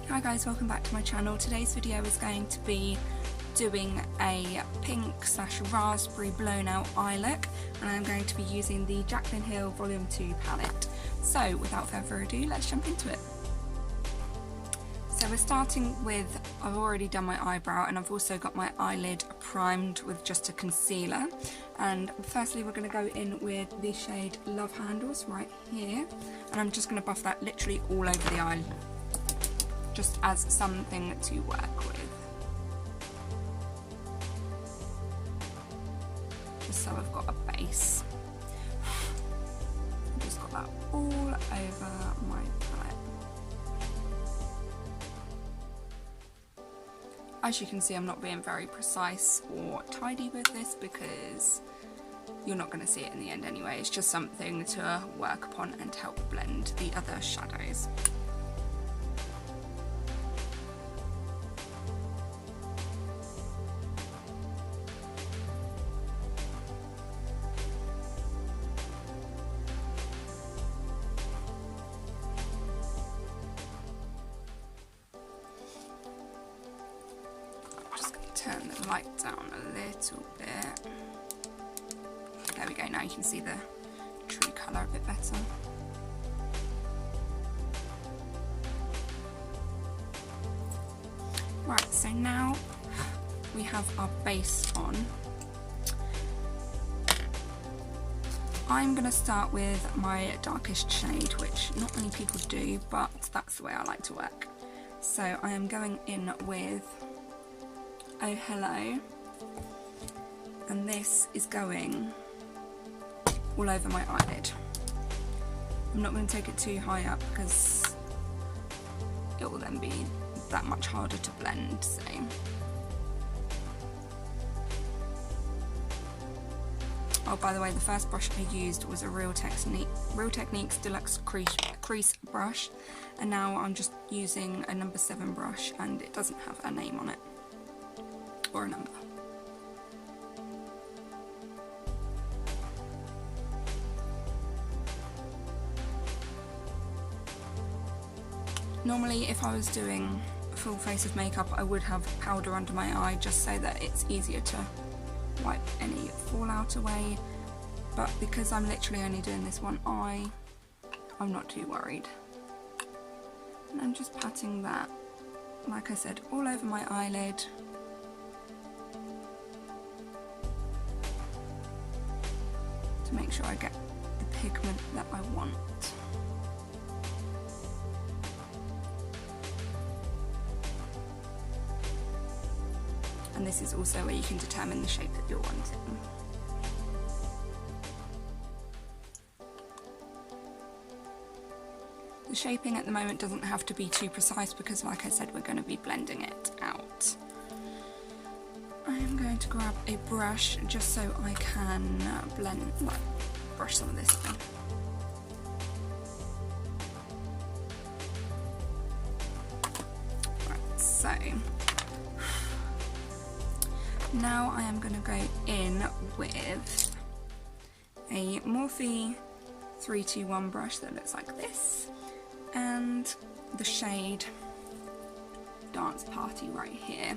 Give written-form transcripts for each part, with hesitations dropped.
Hi guys, welcome back to my channel. Today's video is going to be doing a pink / raspberry blown out eye look, and I'm going to be using the Jaclyn Hill Volume 2 palette. So without further ado, let's jump into it. So we're starting with, I've already done my eyebrow and I've also got my eyelid primed with just a concealer. And firstly we're going to go in with the shade Love Handles right here, and I'm just going to buff that literally all over the eye, just as something to work with. Just so I've got a base. I've just got that all over my palette. As you can see, I'm not being very precise or tidy with this because you're not going to see it in the end anyway. It's just something to work upon and help blend the other shadows. Turn the light down a little bit. There we go, now you can see the true colour a bit better. Right, so now we have our base on. I'm going to start with my darkest shade, which not many people do, but that's the way I like to work. So I am going in with Oh Hello, and this is going all over my eyelid. I'm not going to take it too high up because it will then be that much harder to blend. So oh, by the way, the first brush I used was a Real Techniques Deluxe crease brush, and now I'm just using a number 7 brush, and it doesn't have a name on it or a number. Normally if I was doing a full face of makeup I would have powder under my eye just so that it's easier to wipe any fallout away, but because I'm literally only doing this one eye, I'm not too worried. And I'm just patting that, like I said, all over my eyelid. To make sure I get the pigment that I want. And this is also where you can determine the shape that you're wanting. The shaping at the moment doesn't have to be too precise because, like I said, we're going to be blending it out. I am going to grab a brush just so I can brush some of this in. Right, so now I am going to go in with a Morphe 321 brush that looks like this, and the shade Dance Party right here.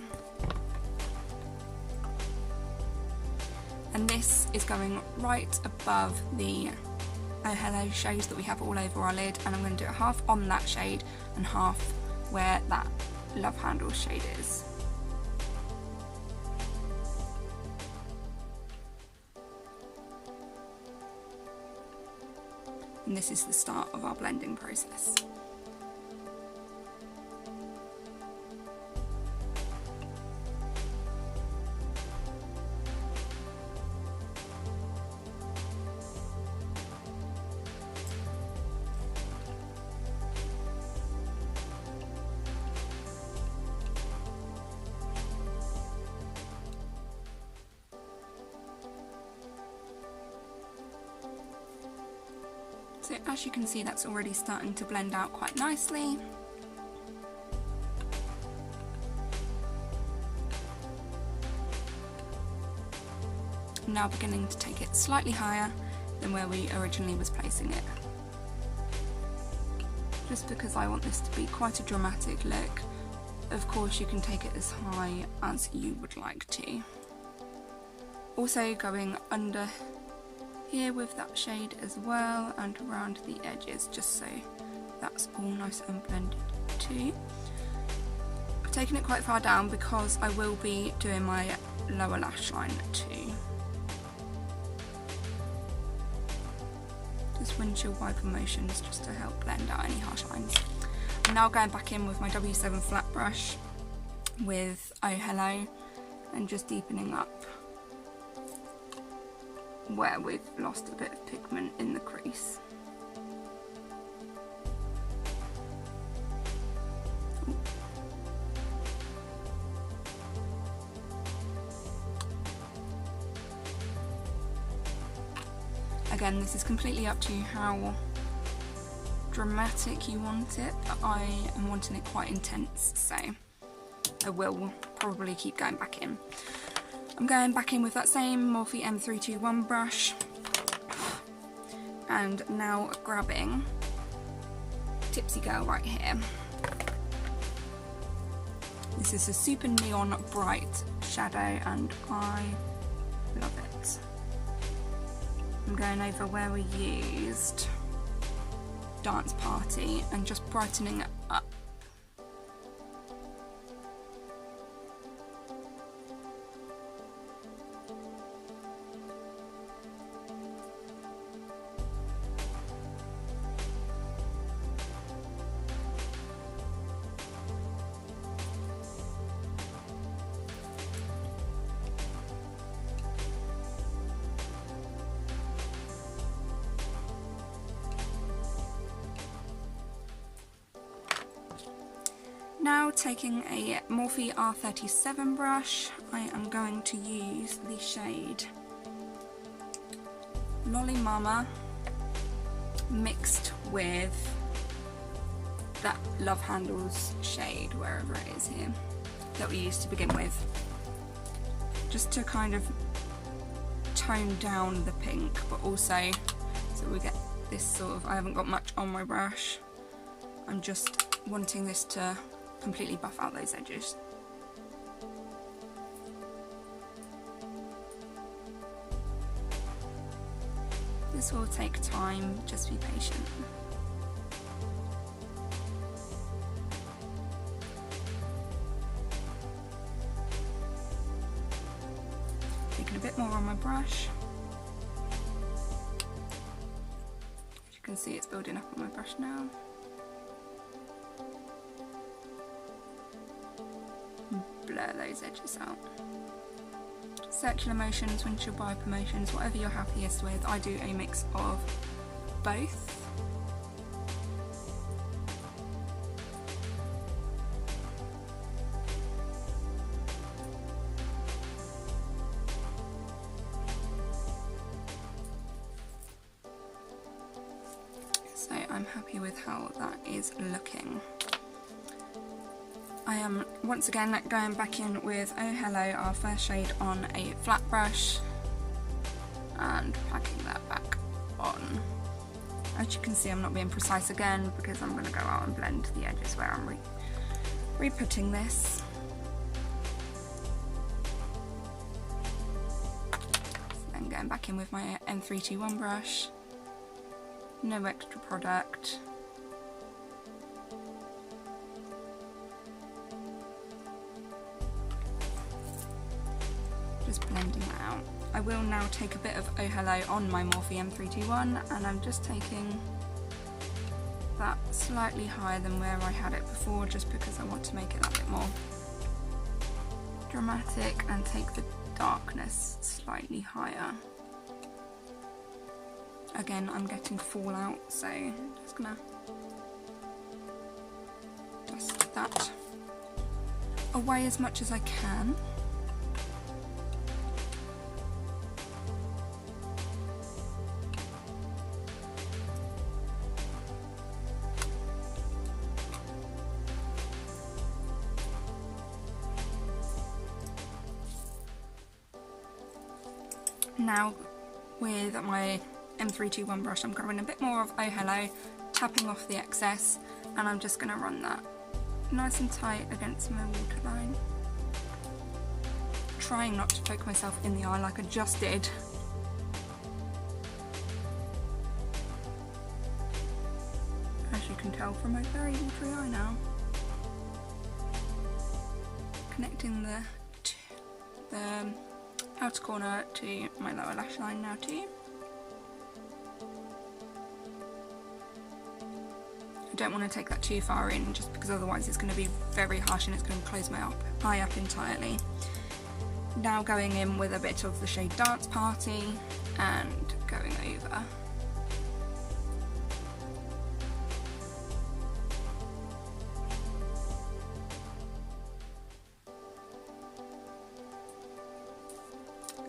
And this is going right above the Oh Hello shades that we have all over our lid, and I'm going to do it half on that shade and half where that Love Handles shade is. And this is the start of our blending process. So as you can see, that's already starting to blend out quite nicely. I'm now beginning to take it slightly higher than where we originally was placing it. just because I want this to be quite a dramatic look. Of course you can take it as high as you would like to. Also going under here with that shade as well, and around the edges, just so that's all nice and blended too. I've taken it quite far down because I will be doing my lower lash line too. Just windshield wiper motions just to help blend out any harsh lines. I'm now going back in with my W7 flat brush with Oh Hello and just deepening up where we've lost a bit of pigment in the crease. Again, this is completely up to you how dramatic you want it, but I am wanting it quite intense, so I will probably keep going back in. I'm going back in with that same Morphe M321 brush, and now grabbing Tipsy Girl right here. This is a super neon bright shadow and I love it. I'm going over where we used Dance Party and just brightening it up. Now taking a Morphe R37 brush, I am going to use the shade Lolly Mama mixed with that Love Handles shade, wherever it is here, that we used to begin with, just to kind of tone down the pink, but also so we get this sort of, I haven't got much on my brush, I'm just wanting this to completely buff out those edges. This will take time, just be patient. Taking a bit more on my brush. As you can see, it's building up on my brush now. Blur those edges out. Circular motions, windshield wiper motions, whatever you're happiest with. I do a mix of both. So I'm happy with how that is looking. I am once again going back in with Oh Hello, our first shade, on a flat brush and packing that back on. As you can see, I'm not being precise again because I'm going to go out and blend the edges where I'm re-putting this. So then going back in with my M321 brush, no extra product. Just blending that out. I will now take a bit of Oh Hello on my Morphe M321 and I'm just taking that slightly higher than where I had it before, just because I want to make it that bit more dramatic and take the darkness slightly higher. Again, I'm getting fallout, so I'm just gonna dust that away as much as I can. Now with my M321 brush, I'm grabbing a bit more of Oh Hello, tapping off the excess and I'm just going to run that nice and tight against my waterline. Trying not to poke myself in the eye like I just did. As you can tell from my very watery eye now. Connecting the outer corner to my lower lash line now too. I don't want to take that too far in, just because otherwise it's going to be very harsh and it's going to close my eye up entirely. Now going in with a bit of the shade Dance Party and going over.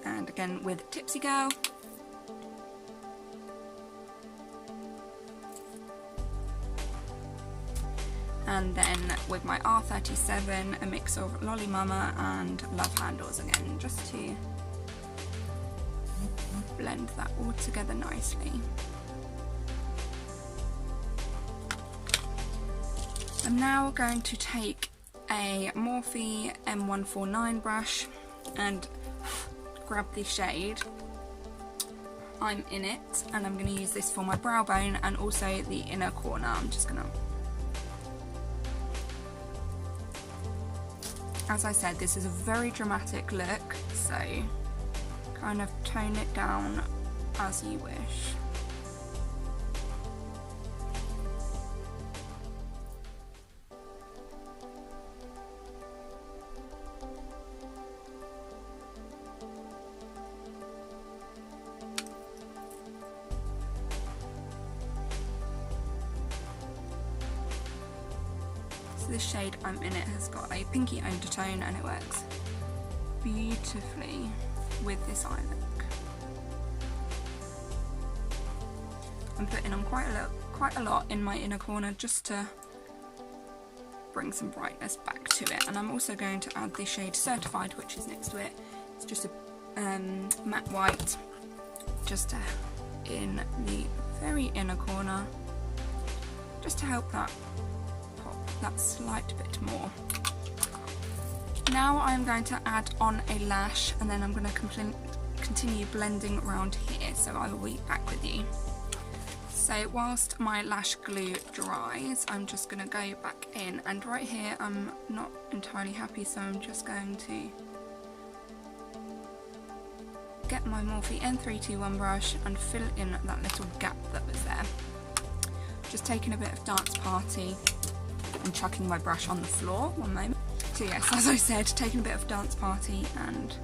And again with Tipsy Girl. And then with my R37, a mix of Lolly Mama and Love Handles again, just to blend that all together nicely. I'm now going to take a Morphe M149 brush and grab the shade I'm in it, and I'm going to use this for my brow bone and also the inner corner. I'm just going to, as I said, this is a very dramatic look, so kind of tone it down as you wish. So this shade I'm in it has got a pinky undertone and it works beautifully with this eye look. I'm putting on quite a lot in my inner corner just to bring some brightness back to it, and I'm also going to add the shade Certified, which is next to it. It's just a matte white, just in the very inner corner, just to help that that slight bit more. Now I'm going to add on a lash, and then I'm going to continue blending around here, so I will be back with you. So whilst my lash glue dries, I'm just going to go back in, and right here I'm not entirely happy, so I'm just going to get my Morphe N321 brush and fill in that little gap that was there. Just taking a bit of Dance Party and chucking my brush on the floor. One moment. So yes, as I said, taking a bit of Dance Party and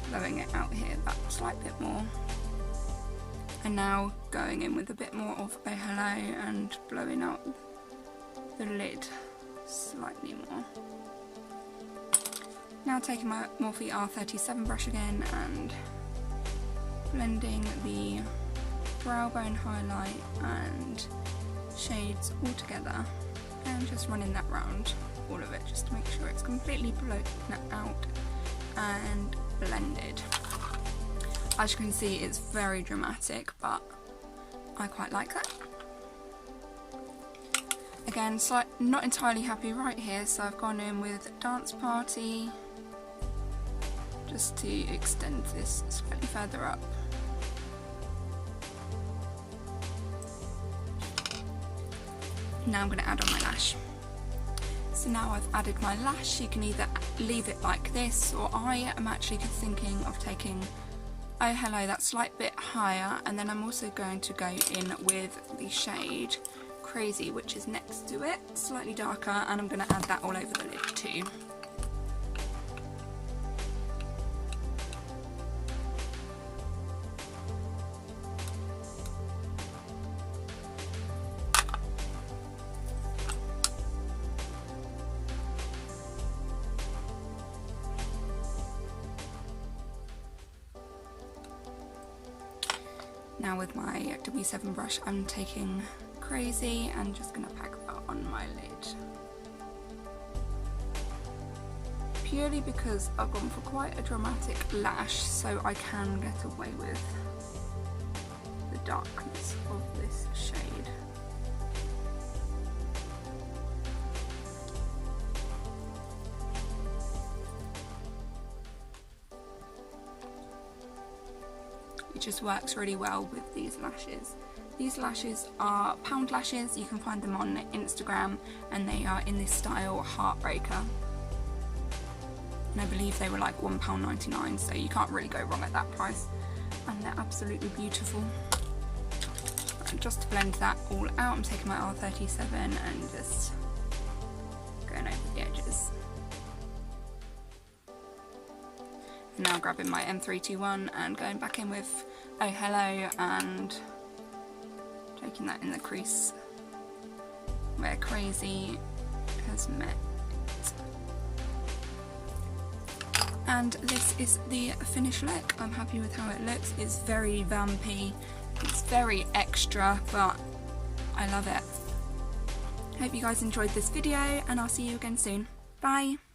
blowing it out here that slight bit more. And now going in with a bit more of a hello and blowing out the lid slightly more. Now taking my Morphe R37 brush again and blending the brow bone highlight and shades all together, and just running that round all of it just to make sure it's completely blown out and blended. As you can see, it's very dramatic, but I quite like that. Again, not entirely happy right here, so I've gone in with Dance Party just to extend this slightly further up. Now I'm going to add on my lash. So now I've added my lash, you can either leave it like this, or I am actually thinking of taking Oh Hello that slight bit higher, and then I'm also going to go in with the shade Crazy, which is next to it, slightly darker, and I'm going to add that all over the lid too. Now with my W7 brush, I'm taking Crazy and just going to pack that on my lid. Purely because I've gone for quite a dramatic lash, so I can get away with the darkness of this shade. It just works really well with these lashes. These lashes are pound lashes. You can find them on Instagram, and they are in this style Heartbreaker. And I believe they were like £1.99, so you can't really go wrong at that price. And they're absolutely beautiful. And just to blend that all out, I'm taking my R37 and just going over the edges. And now grabbing my M321 and going back in with Oh Hello and taking that in the crease where Crazy has met. And this is the finished look. I'm happy with how it looks. It's very vampy, it's very extra, but I love it. Hope you guys enjoyed this video, and I'll see you again soon. Bye!